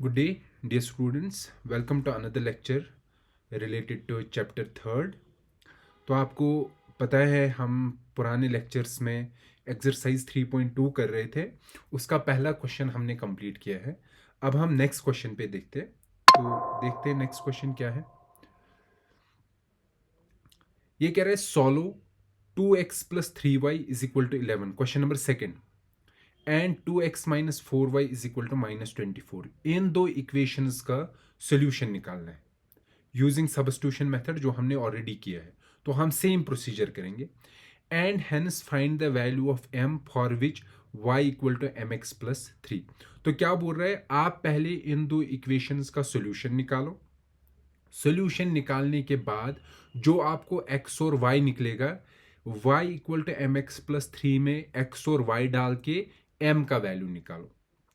Good day, dear students. Welcome to another lecture related to chapter third. तो आपको पता है हम पुराने लेक्चर्स में एक्सरसाइज 3.2 कर रहे थे। उसका पहला क्वेश्चन हमने कंप्लीट किया है। अब हम नेक्स्ट क्वेश्चन पे देखते हैं। तो देखते हैं नेक्स्ट क्वेश्चन क्या है। ये कह रहा है solve 2x plus 3y is equal to 11। Question number second. And 2x minus 4y is equal to -24। इन दो इक्वेशंस का सोल्यूशन निकालना है यूजिंग सब्स्टिट्यूशन मेथड, जो हमने ऑलरेडी किया है। तो हम सेम प्रोसीजर करेंगे। And hence find the value of m for which y equal to mx plus 3। तो क्या बोल रहा है, आप पहले इन दो इक्वेशंस का सोल्यूशन निकालो। सोल्यूशन निकालने के बाद जो आपको x और y निकलेगा, y equal to mx plus 3 में x और y डाल के m का वैल्यू निकालो।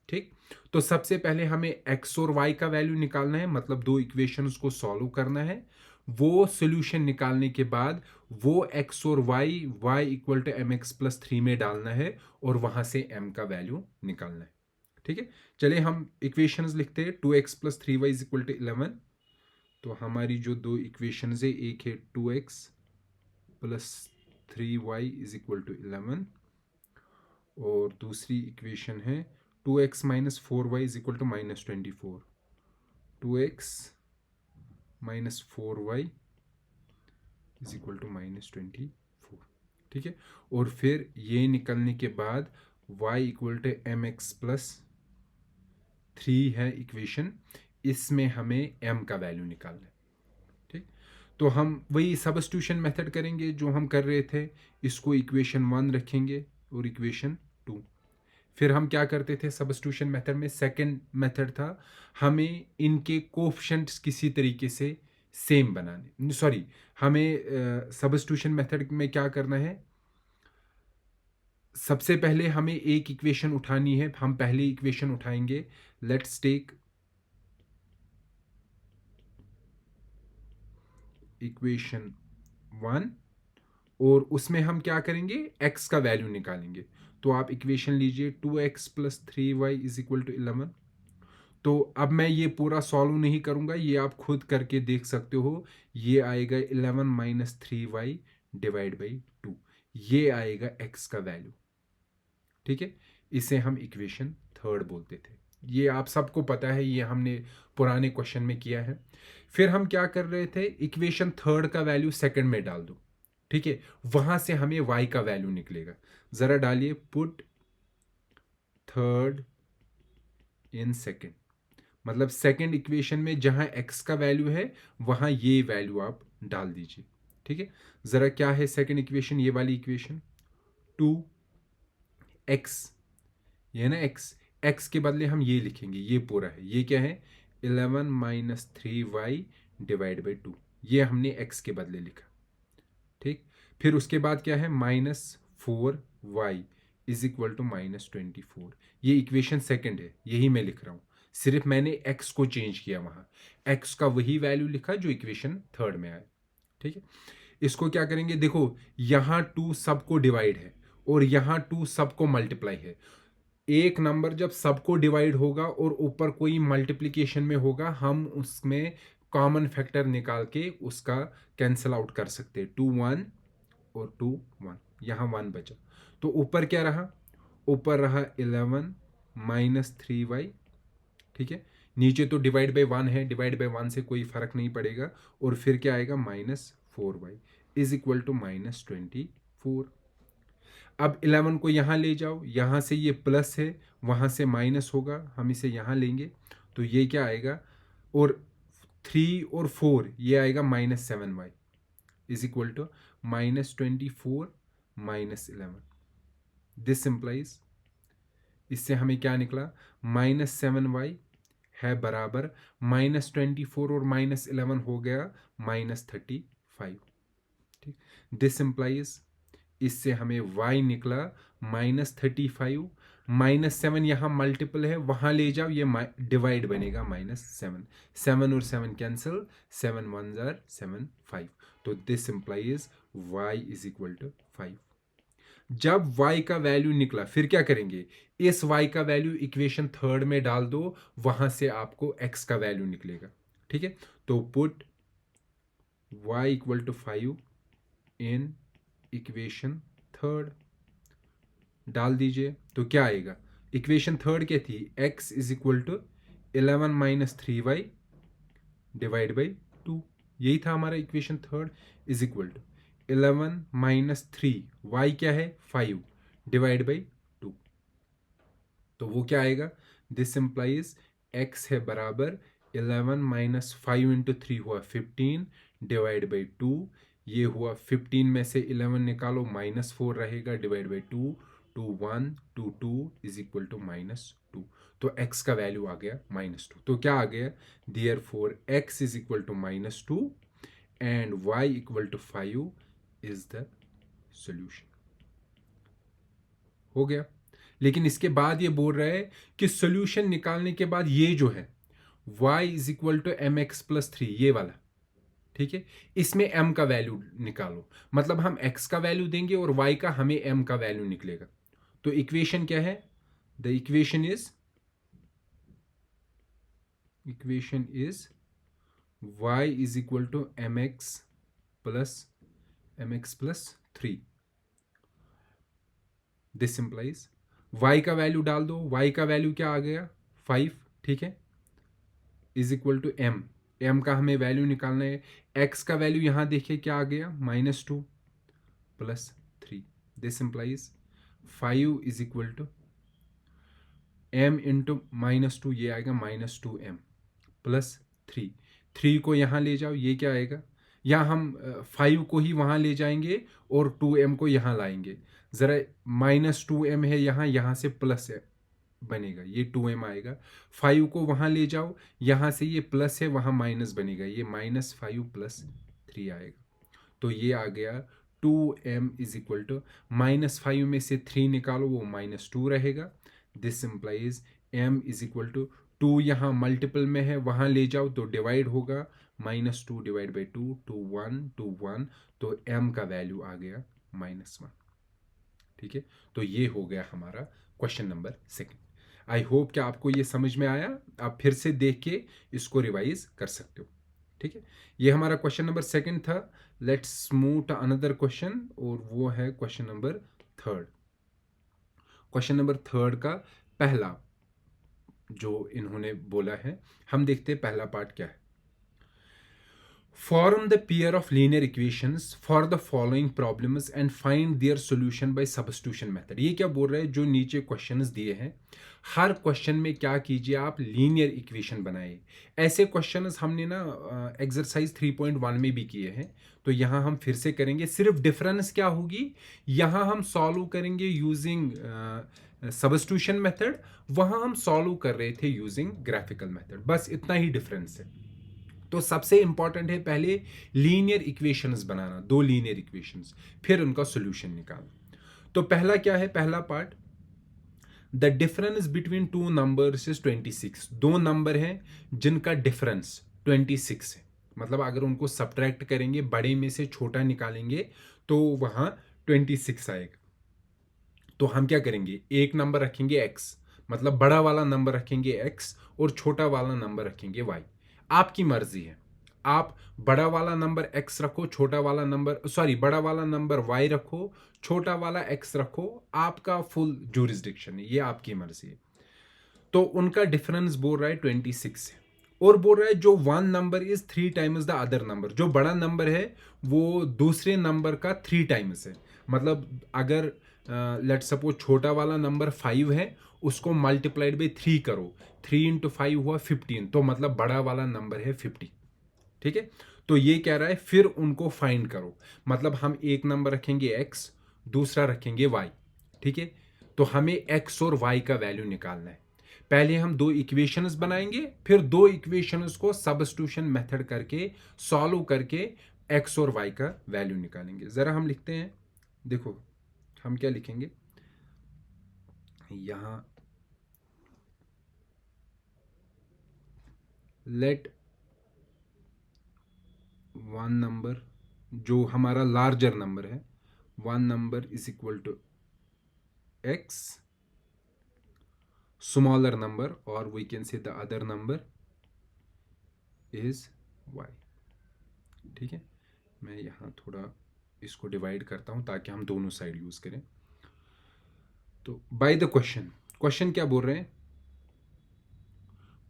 ठीक, तो सबसे पहले हमें x और y का वैल्यू निकालना है, मतलब दो इक्वेशंस को सॉल्व करना है। वो सोल्यूशन निकालने के बाद वो x और y equal to mx plus 3 में डालना है और वहां से m का वैल्यू निकालना है। ठीक है, चलिए हम इक्वेशंस लिखते हैं। 2x plus 3y is equal to 11। तो हमारी जो दो इक्वेशंस है, एक है 2x plus 3y is equal to 11 और दूसरी इक्वेशन है 2x minus 4y is equal to -24। 2x minus 4y is equal to -24। ठीक है, और फिर ये निकलने के बाद y equal to mx plus 3 है इक्वेशन। इसमें हमें m का वैल्यू निकालना है। ठीक, तो हम वही सब्स्टिट्यूशन मेथड करेंगे जो हम कर रहे थे। इसको इक्वेशन 1 रखेंगे और इक्वेशन 2। फिर हम क्या करते थे सब्स्टिट्यूशन मेथड में, सेकंड मेथड था हमें इनके कोफिशिएंट्स किसी तरीके से सेम बनाने। सॉरी, हमें सब्स्टिट्यूशन मेथड में क्या करना है, सबसे पहले हमें एक इक्वेशन उठानी है। हम पहले इक्वेशन उठाएंगे। लेट्स टेक इक्वेशन 1 और उसमें हम क्या करेंगे, x का वैल्यू निकालेंगे। तो आप इक्वेशन लीजिए 2x plus 3y is equal to 11। तो अब मैं ये पूरा सॉल्व नहीं करूंगा, ये आप खुद करके देख सकते हो। ये आएगा 11 माइनस 3y डिवाइड बाई 2। ये आएगा x का वैल्यू। ठीक है, इसे हम इक्वेशन थर्ड बोलते थे। ये आप सबको पता है, ये हमने पुराने क्वेश्चन में किया है। फिर हम क्या कर रहे थे, इक्वेशन थर्ड का वैल्यू सेकंड में डाल दो। ठीक है, वहां से हमें y का वैल्यू निकलेगा। जरा डालिए, पुट थर्ड इन सेकंड। मतलब सेकंड इक्वेशन में जहां x का वैल्यू है वहां ये वैल्यू आप डाल दीजिए। ठीक है, जरा क्या है सेकंड इक्वेशन, ये वाली इक्वेशन 2x, ये ना x के बदले हम ये लिखेंगे, ये पूरा है। ये क्या है, 11 माइनस 3y डिवाइड बाई 2। ये हमने x के बदले लिखा। ठीक, फिर उसके बाद क्या है, -4y इज इक्वल टू -24। ये इक्वेशन सेकंड है, यही मैं लिख रहा हूँ। सिर्फ मैंने x को चेंज किया, वहां x का वही वैल्यू लिखा जो इक्वेशन थर्ड में आया। ठीक है, इसको क्या करेंगे, देखो यहाँ 2 सबको डिवाइड है और यहाँ 2 सबको मल्टीप्लाई है। एक नंबर जब सबको डिवाइड होगा और ऊपर कोई मल्टीप्लिकेशन में होगा, हम उसमें कॉमन फैक्टर निकाल के उसका कैंसिल आउट कर सकते हैं। 2 1 और 2 1, यहाँ 1 बचा। तो ऊपर क्या रहा, ऊपर रहा 11 माइनस 3y। ठीक है, नीचे तो डिवाइड बाई 1 है, डिवाइड बाई 1 से कोई फर्क नहीं पड़ेगा। और फिर क्या आएगा, -4y इज इक्वल टू -24। अब 11 को यहाँ ले जाओ, यहाँ से ये प्लस है, वहाँ से माइनस होगा, हम इसे यहाँ लेंगे। तो ये क्या आएगा, और 3 और 4 ये आएगा -7y is equal to -24 -11। This implies, इससे हमें क्या निकला, -7y है बराबर -24 और -11 हो गया -35। ठीक, दिस सिंप्लाइज, इससे हमें y निकला -35। -7 यहाँ मल्टीपल है, वहां ले जाओ, ये डिवाइड बनेगा -7। 7 और 7 कैंसिल, 7 1 7 5। तो this implies y is equal to 5। जब y का वैल्यू निकला फिर क्या करेंगे, इस y का वैल्यू इक्वेशन थर्ड में डाल दो, वहां से आपको x का वैल्यू निकलेगा। ठीक है, तो put y equal to 5 in equation third, डाल दीजिए तो क्या आएगा, इक्वेशन थर्ड क्या थी, x is equal to 11 minus 3y divide by 2, यही था हमारा equation third, is equal to 11 minus 3, y क्या है 5 डिवाइड बाई 2, तो वो क्या आएगा, दिस इंप्लाइज x है बराबर 11 माइनस 5 इंटू 3 हुआ 15 डिवाइड बाई 2, ये हुआ 15 में से 11 निकालो -4 रहेगा divide by 2, 2 1 2 2 is equal to -2, तो x का वैल्यू आ गया -2, तो क्या आ गया, therefore x is equal to -2 and y equal to 5 is the solution. हो गया, लेकिन इसके बाद ये बोल रहा है कि सोल्यूशन निकालने के बाद ये जो है y is equal to m x plus 3, ये वाला, ठीक है, इसमें m का वैल्यू निकालो, मतलब हम x का वैल्यू देंगे और y का हमें m का वैल्यू निकलेगा। तो इक्वेशन क्या है, the equation is y is equal to m x plus 3, this implies y का वैल्यू डाल दो, y का वैल्यू क्या आ गया 5, ठीक है, इज इक्वल टू m का हमें वैल्यू निकालना है, x का वैल्यू यहां देखिए क्या आ गया -2 plus 3, this implies 5 is equal to m into -2, ये आएगा -2m प्लस 3 को यहाँ ले जाओ, ये क्या आएगा, या हम 5 को ही वहाँ ले जाएंगे और 2m को यहाँ लाएंगे, ज़रा -2m है यहाँ से प्लस है बनेगा, ये 2m आएगा, 5 को वहाँ ले जाओ, यहाँ से ये प्लस है वहाँ माइनस बनेगा, ये -5 प्लस 3 आएगा, तो ये आ गया 2m इज इक्वल टू -5 में से 3 निकालो वो -2 रहेगा, this implies m is equal to 2 यहाँ मल्टीपल में है वहाँ ले जाओ तो डिवाइड होगा, -2 डिवाइड बाई 2, 2 1, तो m का वैल्यू आ गया -1। ठीक है, तो ये हो गया हमारा क्वेश्चन नंबर 2। आई होप कि आपको ये समझ में आया, आप फिर से देख के इसको रिवाइज कर सकते हो। ठीक है, ये हमारा क्वेश्चन नंबर 2 था। Let's move to another question, और वो है क्वेश्चन नंबर 3। क्वेश्चन नंबर 3 का पहला जो इन्होंने बोला है, हम देखते हैं पहला पार्ट क्या है। Form the pair of linear equations for the following problems and find their solution by substitution method। ये क्या बोल रहा है, जो नीचे क्वेश्चंस दिए हैं हर क्वेश्चन में क्या कीजिए आप लीनियर इक्वेशन बनाए। ऐसे क्वेश्चंस हमने ना एक्सरसाइज 3.1 में भी किए हैं, तो यहाँ हम फिर से करेंगे, सिर्फ डिफरेंस क्या होगी, यहाँ हम सॉल्व करेंगे यूजिंग सबस्टिट्यूशन मेथड, वहाँ हम सॉल्व कर रहे थे यूजिंग ग्राफिकल मेथड, बस इतना ही डिफरेंस है। तो सबसे इंपॉर्टेंट है पहले लीनियर इक्वेशंस बनाना, 2 लीनियर इक्वेशंस, फिर उनका सॉल्यूशन निकालना। तो पहला क्या है, पहला part, the difference between 2 numbers is 26। 2 number हैं जिनका डिफरेंस 26 है, मतलब अगर उनको सब्ट्रैक्ट करेंगे, बड़े में से छोटा निकालेंगे तो वहां 26 आएगा। तो हम क्या करेंगे, एक नंबर रखेंगे x, मतलब बड़ा वाला नंबर रखेंगे x और छोटा वाला नंबर रखेंगे y। आपकी मर्जी है, आप बड़ा वाला नंबर x रखो, छोटा वाला नंबर बड़ा वाला नंबर y रखो, छोटा वाला x रखो, आपका फुल जूरिसडिक्शन है, ये आपकी मर्जी है। तो उनका डिफरेंस बोल रहा है 26 है, और बोल रहा है जो one number is 3 times the other number, जो बड़ा नंबर है वो दूसरे नंबर का 3 टाइम्स है। मतलब अगर लेट सपोज छोटा वाला नंबर 5 है, उसको मल्टीप्लाइड बाई 3 करो, 3 इंटू 5 हुआ 15, तो मतलब बड़ा वाला नंबर है 50। ठीक है, तो ये कह रहा है फिर उनको फाइंड करो, मतलब हम एक नंबर रखेंगे x, दूसरा रखेंगे y। ठीक है, तो हमें x और y का वैल्यू निकालना है। पहले हम 2 इक्वेशंस बनाएंगे, फिर 2 इक्वेशंस को सब्स्टिट्यूशन मेथड करके सॉल्व करके x और y का वैल्यू निकालेंगे। जरा हम लिखते हैं, देखो हम क्या लिखेंगे यहां, लेट वन नंबर, जो हमारा लार्जर नंबर है, one number is equal to x smaller number, or we can say the other number is y. ठीक है, मैं यहाँ थोड़ा इसको डिवाइड करता हूँ ताकि हम दोनों साइड यूज करें. तो बाय द क्वेश्चन क्या बोल रहे हैं?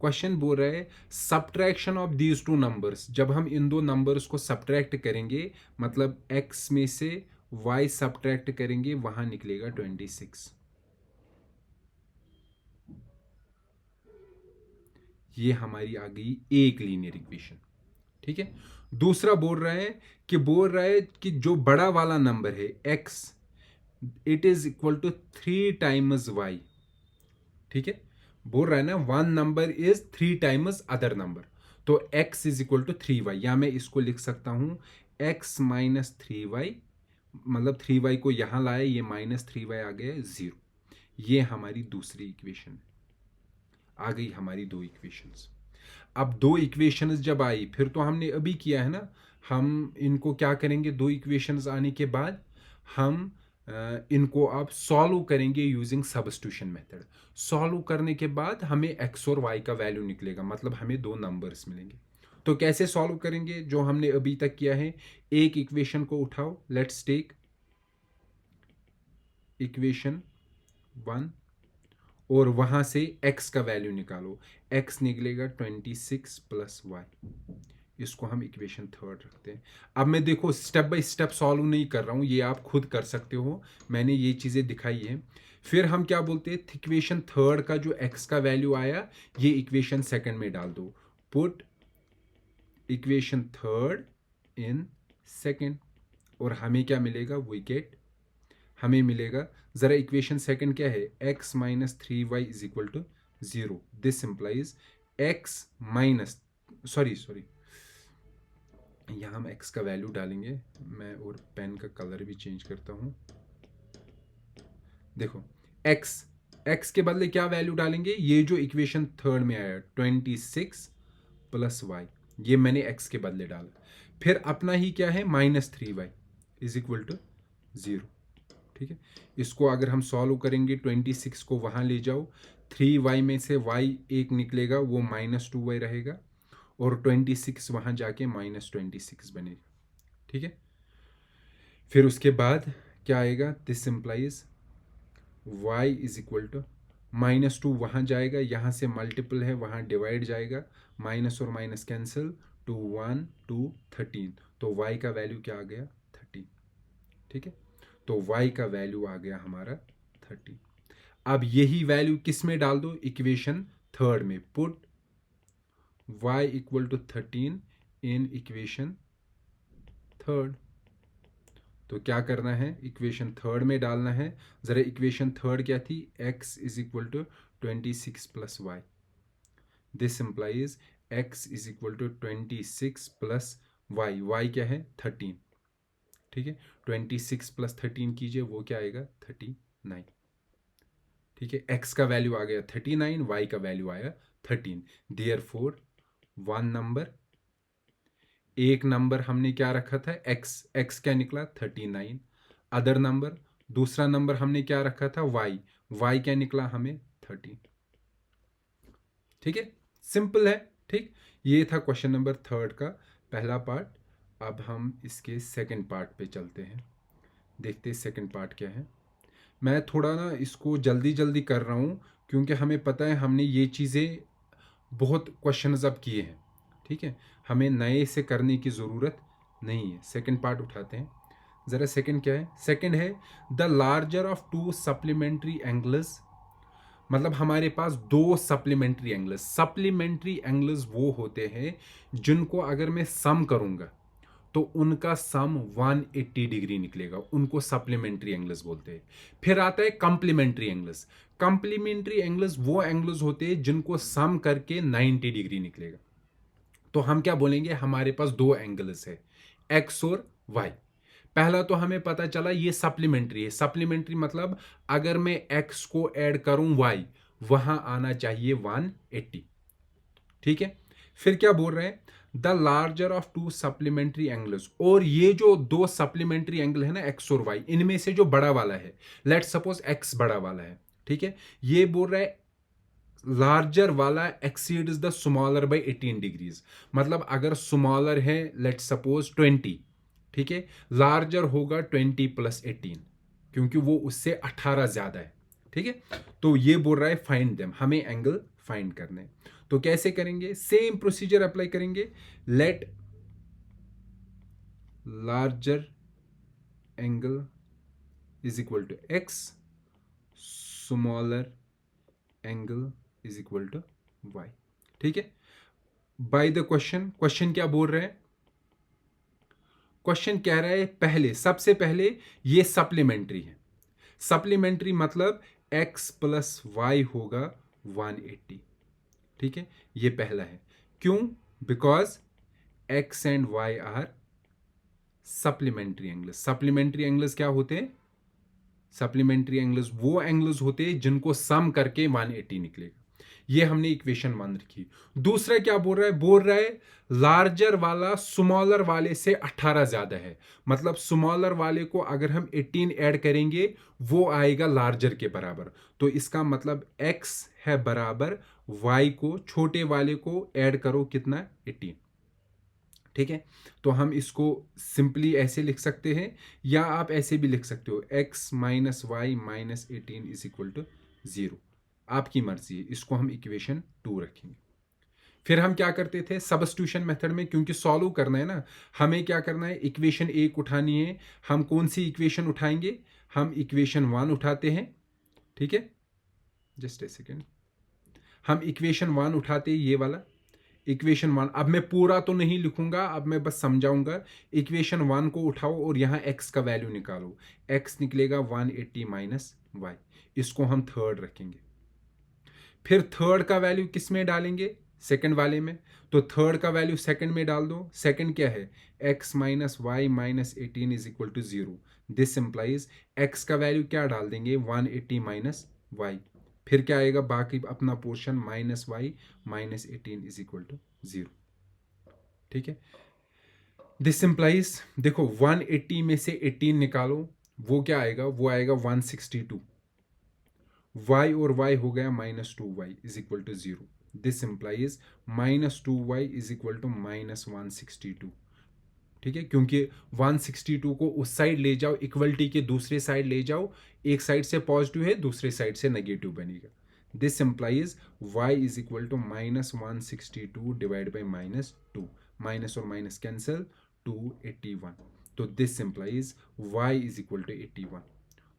क्वेश्चन बोल रहा है subtraction of these two numbers. जब हम इन दो नंबर्स को सब्ट्रैक्ट करेंगे, मतलब x में से y सब्ट्रैक्ट करेंगे, वहां निकलेगा 26. ये हमारी आ गई एक लीनियर इक्वेशन. ठीक है, दूसरा बोल रहा है कि जो बड़ा वाला नंबर है x, it is equal to 3 times y. ठीक है, बोल रहा है ना one number is 3 times other number, तो x is equal to 3y, या मैं इसको लिख सकता हूं x माइनस 3y, मतलब 3y को यहां लाया, ये माइनस 3y आ गया 0. ये हमारी दूसरी इक्वेशन आ गई, हमारी दो इक्वेशंस. अब दो इक्वेशंस जब आई, फिर तो हमने अभी किया है ना, हम इनको क्या करेंगे, दो इक्वेशंस आने के बाद हम इनको अब सॉल्व करेंगे यूजिंग सब्स्टिट्यूशन मेथड. सॉल्व करने के बाद हमें x और y का वैल्यू निकलेगा, मतलब हमें दो नंबर्स मिलेंगे. तो कैसे सॉल्व करेंगे? जो हमने अभी तक किया है, एक इक्वेशन को उठाओ, लेट्स टेक इक्वेशन 1 और वहां से x का वैल्यू निकालो. x निकलेगा 26 प्लस y. इसको हम इक्वेशन 3 रखते हैं. अब मैं देखो स्टेप बाय स्टेप सॉल्व नहीं कर रहा हूं, ये आप खुद कर सकते हो, मैंने ये चीजें दिखाई है. फिर हम क्या बोलते हैं, इक्वेशन 3 का जो x का वैल्यू आया, ये इक्वेशन 2 में डाल दो. पुट इक्वेशन 3 इन 2, और हमें क्या मिलेगा, वी गेट, हमें मिलेगा, जरा इक्वेशन 2 क्या है, x minus 3y is equal to 0. This implies x minus, sorry यहाँ हम x का वैल्यू डालेंगे. मैं और पेन का कलर भी चेंज करता हूँ. देखो x के बदले क्या वैल्यू डालेंगे, ये जो इक्वेशन 3 में आया 26 प्लस y, ये मैंने x के बदले डाला. फिर अपना ही क्या है, minus 3y is equal to 0. ठीक है, इसको अगर हम सॉल्व करेंगे, 26 को वहां ले जाओ, 3y में से y एक निकलेगा, वो माइनस 2y रहेगा, और 26 वहां जाके माइनस 26 बनेगा. ठीक है, फिर उसके बाद क्या आएगा, this implies y is equal to -2 वहां जाएगा, यहां से मल्टीपल है, वहां डिवाइड जाएगा, माइनस और माइनस कैंसिल, 2 1 2 13, तो y का वैल्यू क्या आ गया, 13. ठीक है, तो y का वैल्यू आ गया हमारा 13. अब यही वैल्यू किस में डाल दो, इक्वेशन 3 में. Put y equal to 13 in equation 3. तो क्या करना है, इक्वेशन 3 में डालना है. जरा इक्वेशन 3 क्या थी, x is equal to 26 plus y. This implies x is equal to 26 plus y. Y क्या है, 13. ठीक है, 26 प्लस 13 कीजिए, वो क्या आएगा, 39. ठीक है, x का वैल्यू आ गया 39, y का वैल्यू आया 13. देयरफॉर वन नंबर, एक नंबर हमने क्या रखा था, x क्या निकला, 39. अदर नंबर, दूसरा नंबर हमने क्या रखा था, y क्या निकला हमें, 13. ठीक है, सिंपल है. ठीक, ये था क्वेश्चन नंबर 3 का पहला पार्ट. अब हम इसके सेकंड पार्ट पे चलते हैं, देखते हैं सेकंड पार्ट क्या है. मैं थोड़ा ना इसको जल्दी जल्दी कर रहा हूँ, क्योंकि हमें पता है हमने ये चीज़ें बहुत क्वेश्चंस अब किए हैं. ठीक है, हमें नए से करने की ज़रूरत नहीं है. सेकंड पार्ट उठाते हैं. ज़रा सेकंड क्या है, सेकंड है the larger of to supplementary angles. मतलब हमारे पास दो सप्लीमेंट्री एंगल्स. सप्लीमेंट्री एंगल्स वो होते हैं जिनको अगर मैं सम करूँगा तो उनका सम 180 डिग्री निकलेगा, उनको सप्लीमेंट्री एंगल्स बोलते हैं. फिर आता है कॉम्प्लीमेंट्री एंगल्स. कॉम्प्लीमेंट्री एंगल्स वो एंगल्स होते हैं जिनको सम करके 90 डिग्री निकलेगा. तो हम क्या बोलेंगे, हमारे पास दो एंगल्स है, एक्स और वाई. पहला तो हमें पता चला ये सप्लीमेंट्री है. सप्लीमेंट्री मतलब अगर मैं एक्स को ऐड करूं वाई, वहां आना चाहिए 180. ठीक है, फिर क्या बोल रहे हैं, the larger of to supplementary angles, और ये जो दो सप्लीमेंट्री एंगल है ना एक्स और वाई, इनमें से जो बड़ा वाला है, लेट सपोज एक्स बड़ा वाला है, ठीक है, ये बोल रहा है लार्जर वाला exceeds the smaller by 18 degrees. मतलब अगर स्मॉलर है लेट सपोज 20, ठीक है, लार्जर होगा 20 प्लस 18, क्योंकि वो उससे 18 ज्यादा है, ठीक है। तो ये बोल रहा है फाइंड देम, हमें एंगल फाइंड करने। तो कैसे करेंगे, सेम प्रोसीजर अप्लाई करेंगे। Let larger angle is equal to x, smaller angle is equal to y, ठीक है। बाय द क्वेश्चन क्या बोल रहे हैं, क्वेश्चन कह रहा है पहले, सबसे पहले ये सप्लीमेंट्री है। सप्लीमेंट्री मतलब x प्लस वाई होगा 180, ठीक है, ये पहला है। क्यों, because x and y are supplementary angles. Supplementary angles क्या होते हैं, सप्लीमेंट्री एंगल्स वो एंगल्स होते हैं जिनको सम करके 180 निकलेगा। ये हमने इक्वेशन 1 रखी। दूसरा क्या बोल रहा है लार्जर वाला स्मॉलर वाले से 18 ज्यादा है। मतलब स्मॉलर वाले को अगर हम 18 ऐड करेंगे वो आएगा लार्जर के बराबर। तो इसका मतलब x है बराबर y को, छोटे वाले को ऐड करो कितना, 18, ठीक है। तो हम इसको सिंपली ऐसे लिख सकते हैं, या आप ऐसे भी लिख सकते हो x minus y minus 18 is equal to 0, आपकी मर्जी है। इसको हम इक्वेशन 2 रखेंगे। फिर हम क्या करते थे सब्स्टिट्यूशन मेथड में, क्योंकि सॉल्व करना है ना, हमें क्या करना है, इक्वेशन 1 उठानी है। हम कौन सी इक्वेशन उठाएंगे, हम इक्वेशन 1 उठाते हैं, ठीक है, जस्ट ए सेकेंड। हम इक्वेशन 1 उठाते हैं, ये वाला इक्वेशन 1। अब मैं पूरा तो नहीं लिखूंगा, अब मैं बस समझाऊंगा। इक्वेशन 1 को उठाओ और यहाँ x का वैल्यू निकालो, x निकलेगा 180 माइनस वाई, इसको हम थर्ड रखेंगे। फिर थर्ड का वैल्यू किस में डालेंगे, सेकंड वाले में। तो थर्ड का वैल्यू सेकंड में डाल दो। सेकंड क्या है, x minus y minus 18 is equal to 0। This implies x का वैल्यू क्या डाल देंगे, 180 माइनस वाई। फिर क्या आएगा, बाकी अपना portion minus y minus 18 is equal to 0, ठीक है। दिस इंप्लाइज, देखो 180 में से 18 निकालो, वो क्या आएगा, वो आएगा 162। y और y हो गया minus 2y is equal to 0। This implies minus 2y is equal to minus 162, ठीक है, क्योंकि 162 को उस साइड ले जाओ, इक्वलिटी के दूसरे साइड ले जाओ, एक साइड से पॉजिटिव है दूसरे साइड से नेगेटिव बनेगा। This implies y is equal to minus 162 divide by minus 2, minus और माइनस कैंसिल, 281। तो this implies y is equal to 81।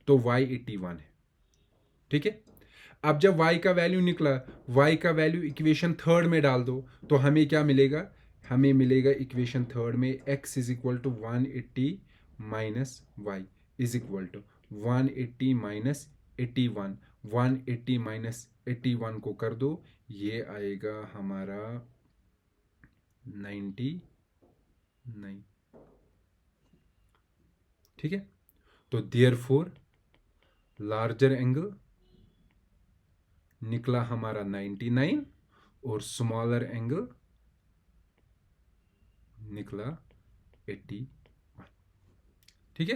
तो y 81 है, ठीक है। अब जब y का वैल्यू निकला, y का वैल्यू इक्वेशन थर्ड में डाल दो, तो हमें क्या मिलेगा, हमें मिलेगा इक्वेशन थर्ड में x is equal to 180 minus y is equal to 180 minus 81। 180 minus 81 को कर दो, ये आएगा हमारा 99, ठीक है। तो देयरफॉर लार्जर एंगल निकला हमारा 99 और स्मॉलर एंगल निकला 81, ठीक है।